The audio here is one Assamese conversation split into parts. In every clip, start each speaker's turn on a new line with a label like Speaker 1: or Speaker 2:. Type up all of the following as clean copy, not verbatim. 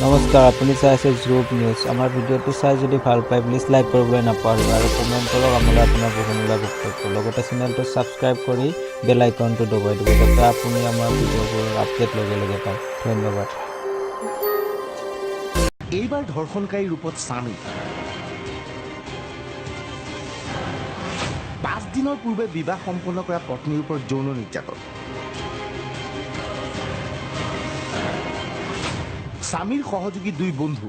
Speaker 1: নমস্কাৰ, আপুনি চাই আছে যুগ নিউজ। আমাৰ ভিডিঅ'টো চাই যদি ভাল পায় প্লিজ লাইক কৰিবলৈ নাপাহৰিব আৰু কমেণ্ট কৰক আমালৈ আপোনাৰ বহুমূলীয়া বক্তব্য। লগতে চেনেলটো ছাবস্ক্ৰাইব কৰি বেল আইকনটো দবাই দিব যাতে আপুনি আমাৰ ভিডিঅ'বোৰৰ আপডেট লগে লগে পায়। ধন্যবাদ।
Speaker 2: এইবাৰ ধৰ্ষণকাৰী ৰূপত স্বামী 5 দিনৰ পূৰ্বে বিবাহ সম্পন্ন কৰা পত্নীৰ ওপৰত যৌন নিৰ্যাতন। স্বামীৰ সহযোগী 2 বন্ধু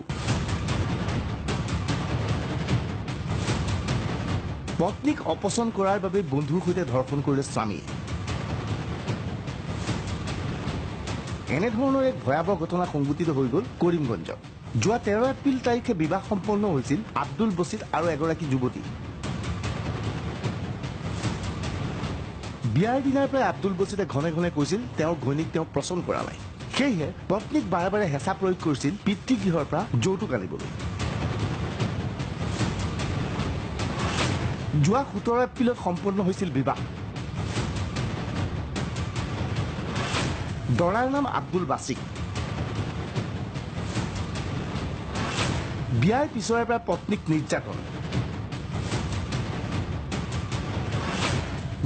Speaker 2: পত্নীক অপছন্দ কৰাৰ বাবে বন্ধুৰ সৈতে ধৰ্ষণ কৰিলে স্বামীয়ে। এনেধৰণৰ এক ভয়াৱহ ঘটনা সংঘটিত হৈ গ'ল কৰিমগঞ্জত। যোৱা 13 এপ্ৰিল তাৰিখে বিবাহ সম্পন্ন হৈছিল আব্দুল বছিত আৰু এগৰাকী যুৱতী। বিয়াৰ দিনাৰ পৰাই আব্দুল বছিতে ঘনে ঘনে কৈছিল তেওঁৰ ঘৈণীক তেওঁ পছন্দ কৰা নাই। সেয়েহে পত্নীক বাৰে বাৰে হেঁচা প্ৰয়োগ কৰিছিল পিতৃগৃহৰ পৰা যৌতুক আনিবলৈ। যোৱা 17 এপ্ৰিলত সম্পন্ন হৈছিল বিবাহ। দৰাৰ নাম আব্দুল বাছিক। বিয়াৰ পিছৰে পৰা পত্নীক নিৰ্যাতন,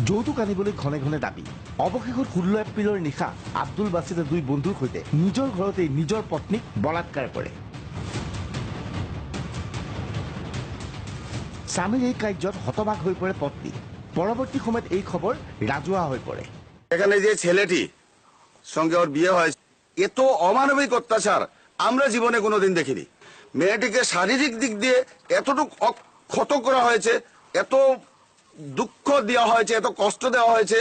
Speaker 2: যৌতুক আনিবলৈ ঘনে ঘনে দাবী। অৱশেষত 16 এপ্ৰিলৰ নিশা আব্দুল বাছিতে 2 বন্ধুৰ সৈতে নিজৰ ঘৰতেই নিজৰ পত্নীক বলাৎকাৰ কৰে। স্বামীৰ এই কাৰ্যত হতবাক হৈ পড়ে পত্নী। পরবর্তী সময়ত এই খবর রাজুয়া হয়ে পড়ে।
Speaker 3: এখানে যে ছেলেটি সঙ্গে ওর বিয়ে হয়েছে এত অমানবিক অত্যাচার আমরা জীবনে কোনোদিন দেখিনি। মেয়েটিকে শারীরিক দিক দিয়ে এতটুকু ক্ষত করা হয়েছে, এত দুঃখ দেওয়া হয়েছে, এত কষ্ট দেওয়া হয়েছে।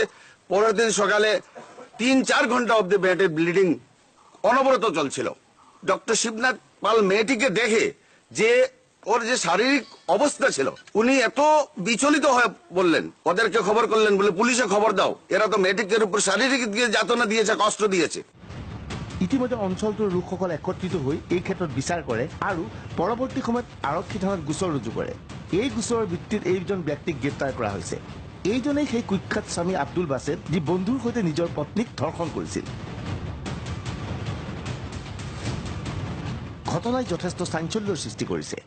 Speaker 3: পরের দিন সকালে 3-4 ঘন্টা অব্দি মেয়েটির ব্লিডিং অনবরত চলছিল। ডক্টর শিবনাথ পাল মেয়েটিকে দেখে যে ওর যে শারীরিক অবস্থা ছিল উনি এত বিচলিত হয়ে বললেন, ওদেরকে খবর করলেন, বলে পুলিশে খবর দাও, এরা তো মেয়েটিকের উপর শারীরিক যাতনা দিয়েছে, কষ্ট দিয়েছে।
Speaker 2: ইতিমধ্যে অঞ্চলটোৰ লোকসকল একত্ৰিত হৈ এই ক্ষেত্ৰত বিচাৰ কৰে আৰু পৰৱৰ্তী সময়ত আৰক্ষী থানাত গোচৰ ৰুজু কৰে। এই গোচৰৰ ভিত্তিত এইজন ব্যক্তিক গ্ৰেপ্তাৰ কৰা হৈছে। এইজনেই সেই কুখ্যাত স্বামী আব্দুল বাছিত, যি বন্ধুৰ সৈতে নিজৰ পত্নীক ধৰ্ষণ কৰিছিল। ঘটনাই যথেষ্ট চাঞ্চল্যৰ সৃষ্টি কৰিছে।